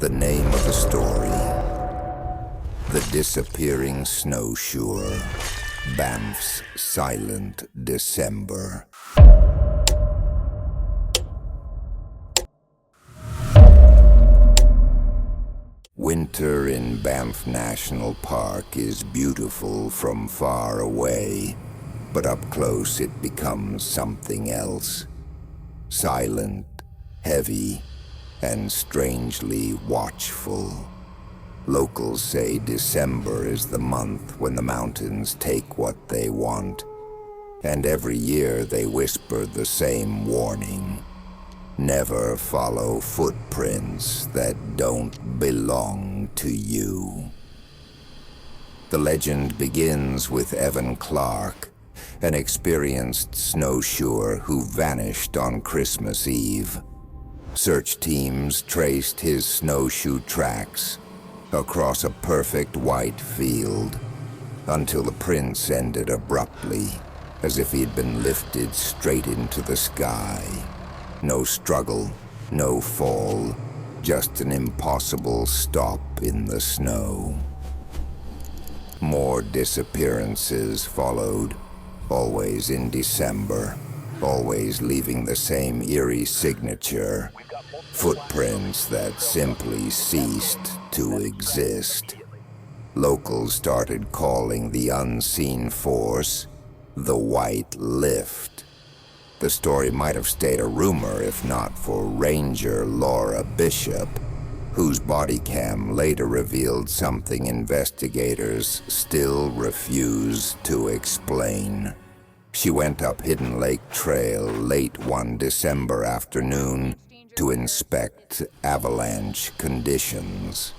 The name of the story: The Disappearing Snowshoer, Banff's Silent December. Winter in Banff National Park is beautiful from far away, but up close it becomes something else. Silent, heavy, and strangely watchful. Locals say December is the month when the mountains take what they want, and every year they whisper the same warning: never follow footprints that don't belong to you. The legend begins with Evan Clark, an experienced snowshoer who vanished on Christmas Eve. Search teams traced his snowshoe tracks across a perfect white field until the prints ended abruptly, as if he'd been lifted straight into the sky. No struggle, no fall, just an impossible stop in the snow. More disappearances followed, always in December, always leaving the same eerie signature: footprints that simply ceased to exist. Locals started calling the unseen force the White Lift. The story might have stayed a rumor if not for Ranger Laura Bishop, whose body cam later revealed something investigators still refuse to explain. She went up Hidden Lake Trail late one December afternoon to inspect avalanche conditions.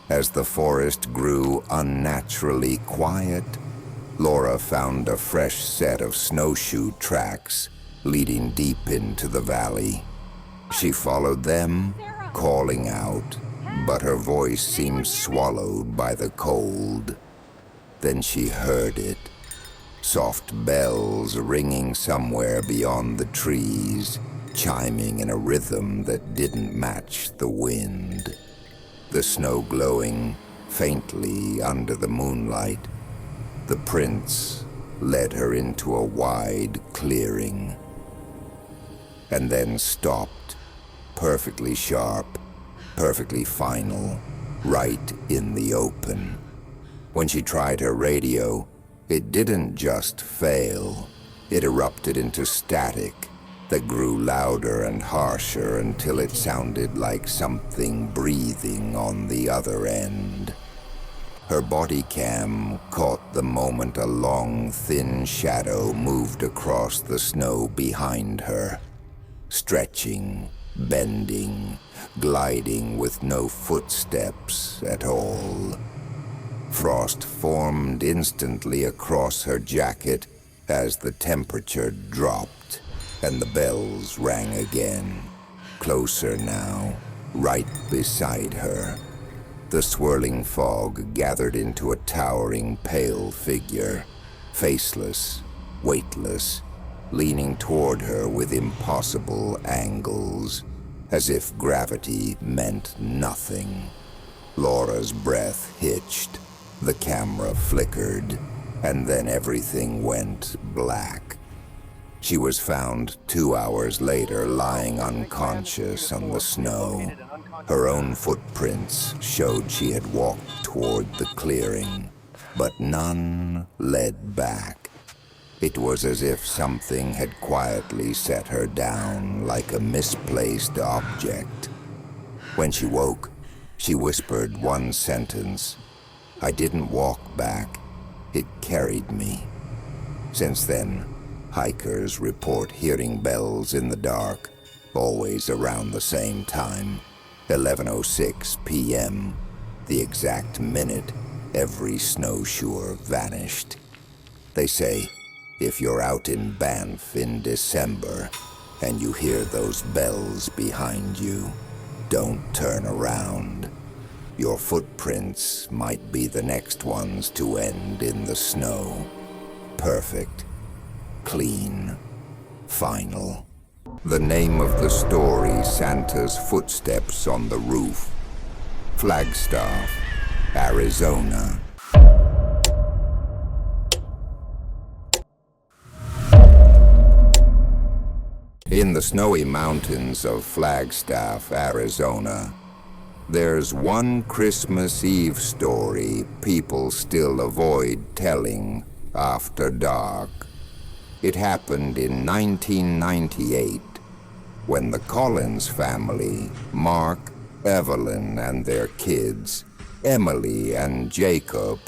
As the forest grew unnaturally quiet, Laura found a fresh set of snowshoe tracks leading deep into the valley. She followed them, calling out, but her voice seemed swallowed by the cold. Then she heard it. Soft bells ringing somewhere beyond the trees, chiming in a rhythm that didn't match the wind. The snow glowing faintly under the moonlight. The prince led her into a wide clearing, and then stopped, perfectly sharp, perfectly final, right in the open. When she tried her radio, it didn't just fail. It erupted into static that grew louder and harsher until it sounded like something breathing on the other end. Her body cam caught the moment a long, thin shadow moved across the snow behind her, stretching, bending, gliding with no footsteps at all. Frost formed instantly across her jacket as the temperature dropped, and the bells rang again. Closer now, right beside her. The swirling fog gathered into a towering pale figure, faceless, weightless, leaning toward her with impossible angles, as if gravity meant nothing. Laura's breath hitched. The camera flickered, and then everything went black. She was found 2 hours later lying unconscious on the snow. Her own footprints showed she had walked toward the clearing, but none led back. It was as if something had quietly set her down like a misplaced object. When she woke, she whispered one sentence: "I didn't walk back, it carried me." Since then, hikers report hearing bells in the dark, always around the same time, 11:06 p.m., the exact minute every snowshoer vanished. They say, if you're out in Banff in December and you hear those bells behind you, don't turn around. Your footprints might be the next ones to end in the snow. Perfect, clean, final. The name of the story: Santa's Footsteps on the Roof. Flagstaff, Arizona. In the snowy mountains of Flagstaff, Arizona, there's one Christmas Eve story people still avoid telling after dark. It happened in 1998 when the Collins family, Mark, Evelyn, and their kids, Emily and Jacob,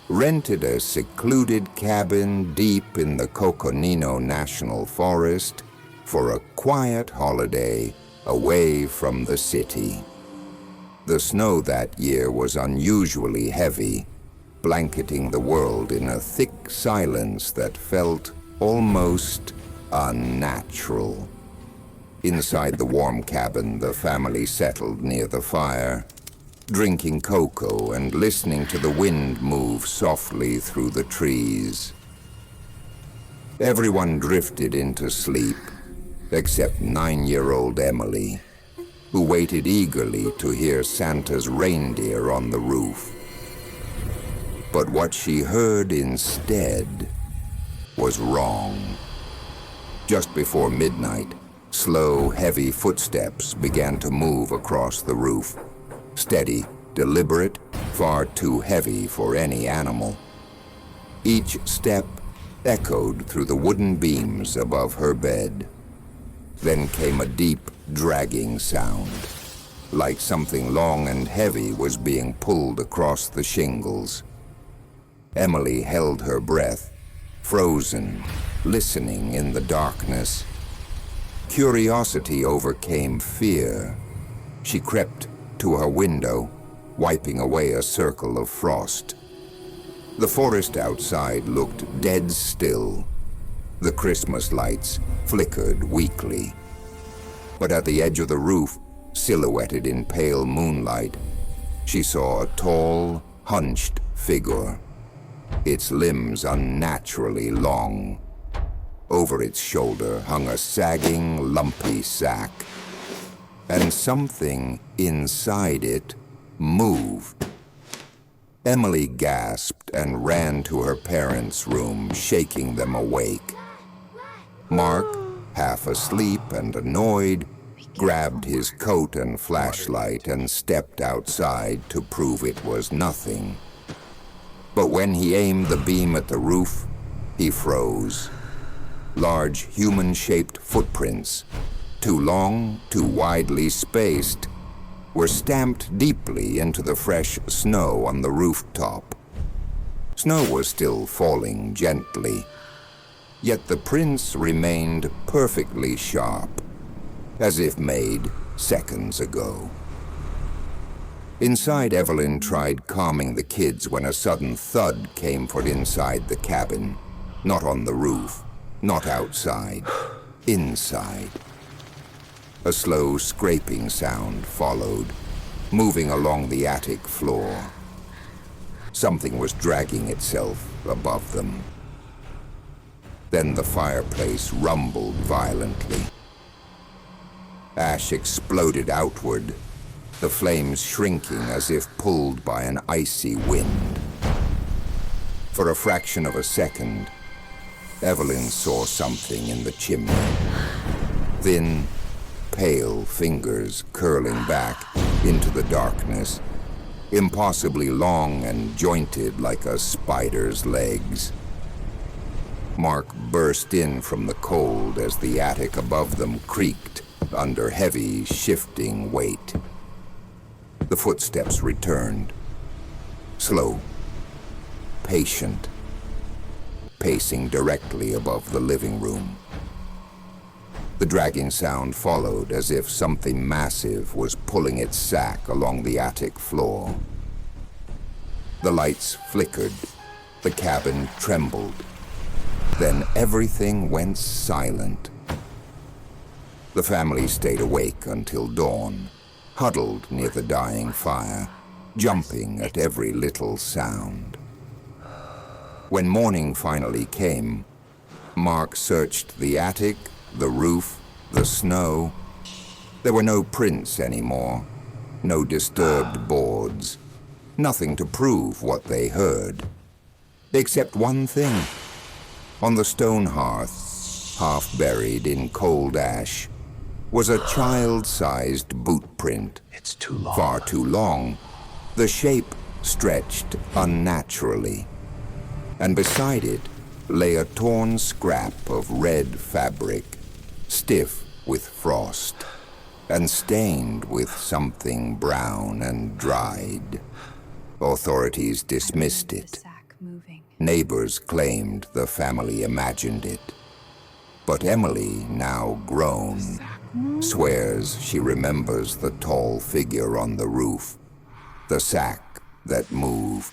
rented a secluded cabin deep in the Coconino National Forest for a quiet holiday away from the city. The snow that year was unusually heavy, blanketing the world in a thick silence that felt almost unnatural. Inside the warm cabin, the family settled near the fire, drinking cocoa and listening to the wind move softly through the trees. Everyone drifted into sleep, except 9-year-old Emily, who waited eagerly to hear Santa's reindeer on the roof. But what she heard instead was wrong. Just before midnight, slow, heavy footsteps began to move across the roof. Steady, deliberate, far too heavy for any animal. Each step echoed through the wooden beams above her bed. Then came a deep, dragging sound, like something long and heavy was being pulled across the shingles. Emily held her breath, frozen, listening in the darkness. Curiosity overcame fear. She crept to her window, wiping away a circle of frost. The forest outside looked dead still. The Christmas lights flickered weakly. But at the edge of the roof, silhouetted in pale moonlight, she saw a tall, hunched figure, its limbs unnaturally long. Over its shoulder hung a sagging, lumpy sack, and something inside it moved. Emily gasped and ran to her parents' room, shaking them awake. Mark, half asleep and annoyed, grabbed his coat and flashlight and stepped outside to prove it was nothing. But when he aimed the beam at the roof, he froze. Large human-shaped footprints, too long, too widely spaced, were stamped deeply into the fresh snow on the rooftop. Snow was still falling gently, yet the prints remained perfectly sharp, as if made seconds ago. Inside, Evelyn tried calming the kids when a sudden thud came from inside the cabin. Not on the roof, not outside, inside. A slow scraping sound followed, moving along the attic floor. Something was dragging itself above them. Then the fireplace rumbled violently. Ash exploded outward, the flames shrinking as if pulled by an icy wind. For a fraction of a second, Evelyn saw something in the chimney. Thin, pale fingers curling back into the darkness, impossibly long and jointed like a spider's legs. Mark burst in from the cold as the attic above them creaked under heavy, shifting weight. The footsteps returned, slow, patient, pacing directly above the living room. The dragging sound followed as if something massive was pulling its sack along the attic floor. The lights flickered, the cabin trembled. Then everything went silent. The family stayed awake until dawn, huddled near the dying fire, jumping at every little sound. When morning finally came, Mark searched the attic, the roof, the snow. There were no prints anymore, no disturbed boards, nothing to prove what they heard. Except one thing. On the stone hearth, half buried in cold ash, was a child-sized boot print. It's too long. Far too long. The shape stretched unnaturally. And beside it lay a torn scrap of red fabric, stiff with frost, and stained with something brown and dried. Authorities dismissed it. Neighbors claimed the family imagined it. But Emily, now grown, swears she remembers the tall figure on the roof, the sack that moved,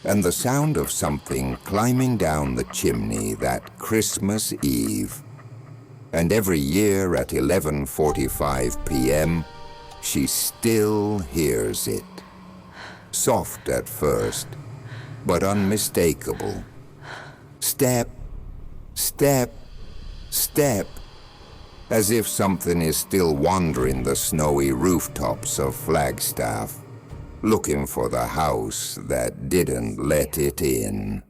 and the sound of something climbing down the chimney that Christmas Eve. And every year at 11:45 p.m., she still hears it. Soft at first, but unmistakable. Step, step, step, as if something is still wandering the snowy rooftops of Flagstaff, looking for the house that didn't let it in.